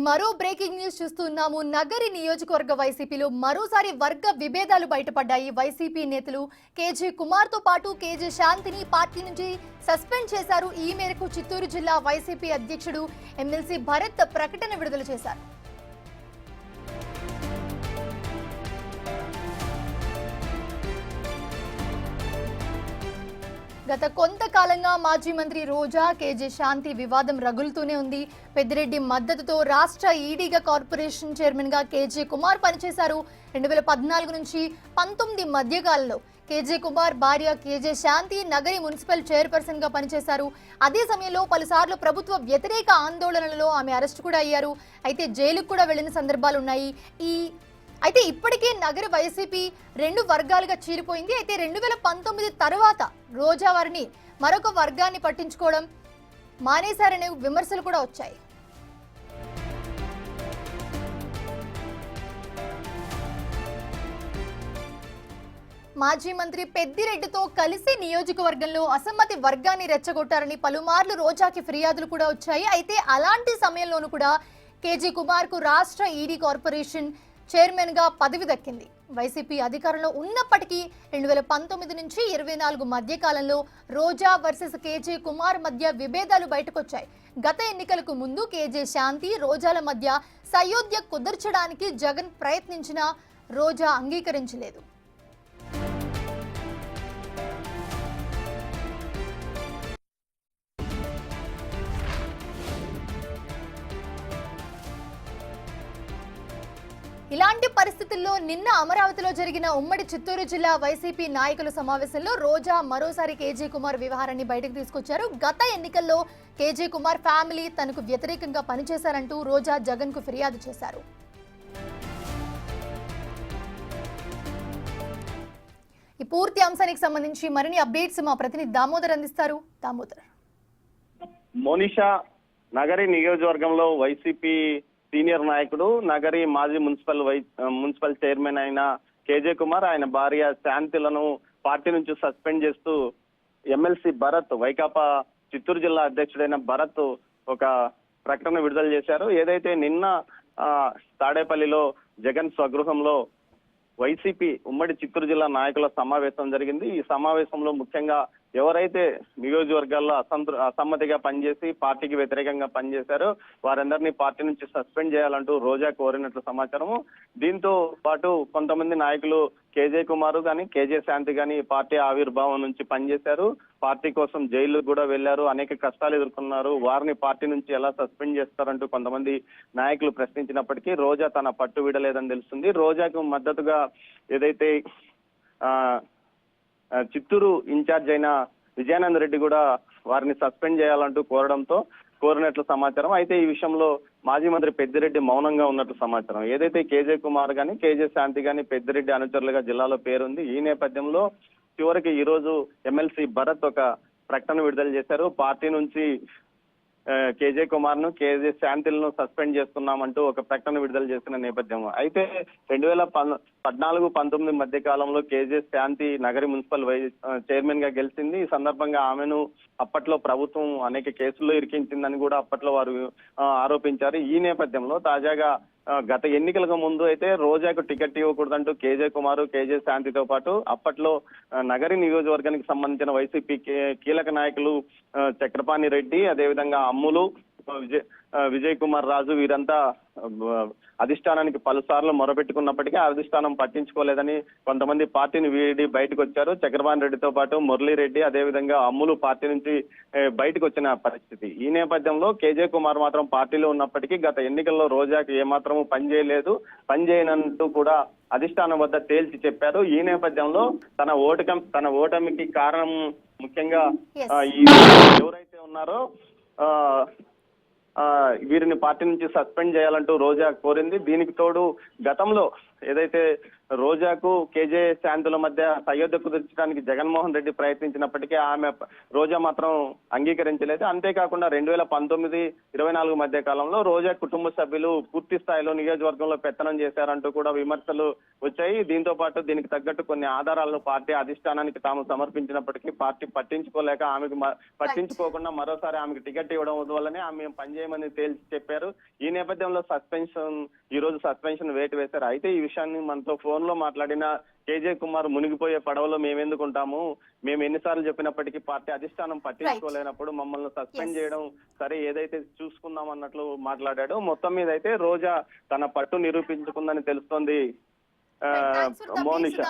మరో breaking news చూస్తున్నాము. నగరి నియోజకవర్గ వైసీపీలో మరోసారి వర్గ విభేదాలు బయటపడ్డాయి. వైసీపీ నేతలు కేజే కుమార్ తో పాటు కేజే శాంతిని పార్టీ నుంచి సస్పెండ్ చేశారు. ఈ మేరకు చిత్తూరు జిల్లా వైసీపీ అధ్యక్షుడు ఎమ్మెల్సీ భరత్ ప్రకటన విడుదల చేశారు. గత కొంతకాలంగా మాజీ మంత్రి రోజా కేజే శాంతి వివాదం రగులుతూనే ఉంది. పెద్దిరెడ్డి మద్దతుతో రాష్ట్ర ఈడీగా కార్పొరేషన్ చైర్మన్ గా కేజే కుమార్ పనిచేశారు. 2014 నుంచి 19 మధ్యకాలంలో కేజే కుమార్ భార్య కేజే శాంతి నగరి మున్సిపల్ చైర్పర్సన్ గా పనిచేశారు. అదే సమయంలో పలుసార్లు ప్రభుత్వ వ్యతిరేక ఆందోళనలలో ఆమె అరెస్ట్ కూడా అయ్యారు. అయితే జైలుకు కూడా వెళ్లిన సందర్భాలున్నాయి. అయితే ఇప్పటికే నగర వైసీపీ 2 వర్గాలుగా చీలిపోయింది. అయితే 2019 తర్వాత రోజా వారిని మరొక వర్గాన్ని పట్టించుకోవడం మానేశారనే విమర్శలు కూడా వచ్చాయి. మాజీ మంత్రి పెద్దిరెడ్డితో కలిసి నియోజకవర్గంలో అసమ్మతి వర్గాన్ని రెచ్చగొట్టారని పలుమార్లు రోజాకి ఫిర్యాదులు కూడా వచ్చాయి. అయితే అలాంటి సమయంలోనూ కూడా కేజే కుమార్ కు రాష్ట్ర ఈడీ కార్పొరేషన్ చైర్మన్ గా పదవి దక్కింది. వైసీపీ అధికారంలో ఉన్నప్పటికీ 2019 నుంచి 24 మధ్య కాలంలో రోజా వర్సెస్ కేజే కుమార్ మధ్య విభేదాలు బయటకొచ్చాయి. గత ఎన్నికలకు ముందు కేజే శాంతి రోజాల మధ్య సయోధ్య కుదర్చడానికి జగన్ ప్రయత్నించినా రోజా అంగీకరించలేదు. ఇలాంటి పరిస్థితుల్లో నిన్న అమరావతిలో జరిగిన ఉమ్మడి చిత్తూరు జిల్లా వైసీపీ నాయకుల సమావేశంలో రోజా మరోసారి కేజే కుమార్ వ్యవహారాన్ని బయటకు తీసుకొచ్చారు. గత ఎన్నికల్లో కేజే కుమార్ ఫ్యామిలీ తనకు వ్యతిరేకంగా పనిచేశారంటూ రోజా జగన్ కు ఫిర్యాదు చేశారు. ఈ పూర్తి అంశానికి సంబంధించి మరిన్ని అప్డేట్స్ మా ప్రతినిధి దామోదర్ అందిస్తారు. దామోదర్. మోనిషా, నగరి నియోజకవర్గంలో వైసీపీ సీనియర్ నాయకుడు, నగరి మాజీ మున్సిపల్ చైర్మన్ అయిన కేజే కుమార్, ఆయన భార్య శాంతిలను పార్టీ నుంచి సస్పెండ్ చేస్తూ ఎమ్మెల్సీ భరత్, వైకాపా చిత్తూరు జిల్లా అధ్యక్షుడైన భరత్ ఒక ప్రకటన విడుదల చేశారు. ఏదైతే నిన్న తాడేపల్లిలో జగన్ స్వగృహంలో వైసీపీ ఉమ్మడి చిత్తూరు జిల్లా నాయకుల సమావేశం జరిగింది. ఈ సమావేశంలో ముఖ్యంగా ఎవరైతే నియోజకవర్గాల్లో అసమ్మతిగా పనిచేసి పార్టీకి వ్యతిరేకంగా పనిచేశారో వారందరినీ పార్టీ నుంచి సస్పెండ్ చేయాలంటూ రోజా కోరినట్లు సమాచారము. దీంతో పాటు కొంతమంది నాయకులు కేజే కుమార్ కానీ కేజే శాంతి కానీ పార్టీ ఆవిర్భావం నుంచి పనిచేశారు, పార్టీ కోసం జైలు కూడా వెళ్లారు, అనేక కష్టాలు ఎదుర్కొన్నారు. వారిని పార్టీ నుంచి ఎలా సస్పెండ్ చేస్తారంటూ కొంతమంది నాయకులు ప్రశ్నించినప్పటికీ రోజా తన పట్టు విడలేదని తెలుస్తుంది. రోజాకు మద్దతుగా ఏదైతే చిత్తూరు ఇన్ఛార్జ్ అయిన విజయానంద రెడ్డి కూడా వారిని సస్పెండ్ చేయాలంటూ కోరినట్లు సమాచారం. అయితే ఈ విషయంలో మాజీ మంత్రి పెద్దిరెడ్డి మౌనంగా ఉన్నట్లు సమాచారం. ఏదైతే కేజే కుమార్ గాని కేజే శాంతి గాని పెద్దిరెడ్డి అనుచరులుగా జిల్లాలో పేరుంది. ఈ నేపథ్యంలో చివరికి ఈ రోజు ఎమ్మెల్సీ భరత్ ఒక ప్రకటన విడుదల చేశారు. పార్టీ నుంచి కేజే కుమార్ ను కేజే శాంతిలను సస్పెండ్ చేస్తున్నామంటూ ఒక ప్రకటన విడుదల చేసిన నేపథ్యం. అయితే 2014-19 మధ్య కాలంలో కేజే శాంతి నగరి మున్సిపల్ చైర్మన్ గా గెలిచింది. ఈ సందర్భంగా ఆమెను అప్పట్లో ప్రభుత్వం అనేక కేసుల్లో ఇరికించిందని కూడా అప్పట్లో వారు ఆరోపించారు. ఈ నేపథ్యంలో తాజాగా గత ఎన్నికలకు ముందు అయితే రోజాకు టికెట్ ఇవ్వకూడదంటూ కేజే కుమార్ కేజే శాంతితో పాటు అప్పట్లో నగరి నియోజకవర్గానికి సంబంధించిన వైసీపీ కీలక నాయకులు చక్రపాణి రెడ్డి, అదేవిధంగా అమ్ములు, విజయ్ కుమార్ రాజు వీరంతా అధిష్టానానికి పలుసార్లు మొరపెట్టుకున్నప్పటికీ అధిష్టానం పట్టించుకోలేదని కొంతమంది పార్టీని వీడి బయటకు వచ్చారు. చక్రపాణి రెడ్డితో పాటు మురళీరెడ్డి, అదేవిధంగా అమ్ములు పార్టీ నుంచి బయటకు వచ్చిన పరిస్థితి. ఈ నేపథ్యంలో కేజే కుమార్ మాత్రం పార్టీలో ఉన్నప్పటికీ గత ఎన్నికల్లో రోజాకు ఏమాత్రము పనిచేయనంటూ కూడా అధిష్టానం వద్ద తేల్చి చెప్పారు. ఈ నేపథ్యంలో తన ఓటమికి కారణం ముఖ్యంగా ఈ ఎవరైతే ఉన్నారో వీరిని పార్టీ నుంచి సస్పెండ్ చేయాలంటూ రోజా కోరింది. దీనికి తోడు గతంలో ఏదైతే రోజాకు కేజే శాంతుల మధ్య సయోధ్య కుదిర్చడానికి జగన్మోహన్ రెడ్డి ప్రయత్నించినప్పటికీ ఆమె రోజా మాత్రం అంగీకరించలేదు. అంతేకాకుండా 2019-24 మధ్య కాలంలో రోజా కుటుంబ సభ్యులు పూర్తి స్థాయిలో నియోజకవర్గంలో పెత్తనం చేశారంటూ కూడా విమర్శలు వచ్చాయి. దీంతో పాటు దీనికి తగ్గట్టు కొన్ని ఆధారాలను పార్టీ అధిష్టానానికి తాము సమర్పించినప్పటికీ పార్టీ పట్టించుకోలేక ఆమెకు పట్టించుకోకుండా మరోసారి ఆమెకు టికెట్ ఇవ్వడం వల్లనే ఆమె పనిచేయమని తేల్చి చెప్పారు. ఈ నేపథ్యంలో ఈ రోజు సస్పెన్షన్ వేటు వేశారు. అయితే ఈ విషయాన్ని మనతో ఫోన్ లో మాట్లాడిన కేజే కుమార్ మునిగిపోయే పడవలో మేమెందుకుంటాము, మేము ఎన్నిసార్లు చెప్పినప్పటికీ పార్టీ అధిష్టానం పట్టించుకోలేనప్పుడు మమ్మల్ని సస్పెండ్ చేయడం సరే ఏదైతే చూసుకుందాం అన్నట్లు మాట్లాడాడు. మొత్తం మీద అయితే రోజా తన పట్టు నిరూపించుకుందని తెలుస్తోంది. మోనిషా.